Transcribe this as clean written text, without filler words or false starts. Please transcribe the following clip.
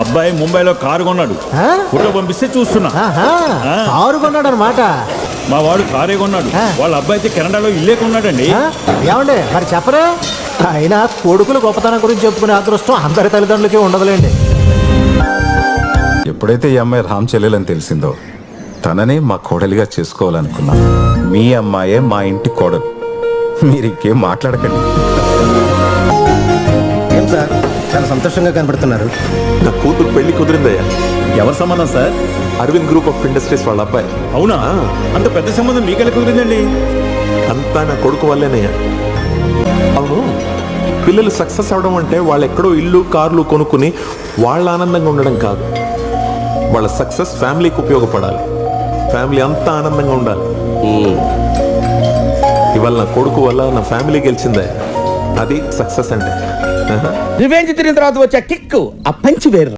అబ్బాయి ముంబైలో కారు కొన్నాడు. ఫోటో పంపిస్తే చూస్తున్నా. కారు కొన్నాడు అనమాట. మా వాడు కారే కొన్నాడు. వాళ్ళ అబ్బాయి అయితే కెనడాలో ఇల్లే కొన్నాడండి. ఏమండి మరి చెప్పరా? అయినా కొడుకులు గొప్పతనం గురించి చెప్పుకునే అదృష్టం అందరి తల్లిదండ్రులకి ఉండదులేండి. ఎప్పుడైతే ఈ అమ్మాయి రామ్ చెల్లెలని తెలిసిందో తననే మా కోడలిగా చేసుకోవాలనుకున్నా. మీ అమ్మాయే మా ఇంటి కోడలు. మీరు ఇంకేం మాట్లాడకండి. ఏం సార్ చాలా సంతోషంగా కనపడుతున్నారు. నా కూతురు పెళ్లి కుదిరిందయ్యా. ఎవరి సంబంధం sir? Arvind group of industries వాళ్ళ అబ్బాయి. అవునా? అంత పెద్ద సంబంధం మీకెలా కుదిరిందండి? అంతా నా కొడుకు వల్లేనయ్యా. అవును, పిల్లలు సక్సెస్ అవడం అంటే వాళ్ళు ఎక్కడో ఇల్లు కార్లు కొనుక్కుని వాళ్ళ ఆనందంగా ఉండడం కాదు. వాళ్ళ సక్సెస్ ఫ్యామిలీకి ఉపయోగపడాలి. ఫ్యామిలీ అంతా ఆనందంగా ఉండాలి. ఇవాళ నా కొడుకు వల్ల నా ఫ్యామిలీ గెలిచిందే. అది సక్సెస్ అంటే. రివెంజ్ తిరిగిన తర్వాత వచ్చే కిక్ ఆ పంచి వేరు.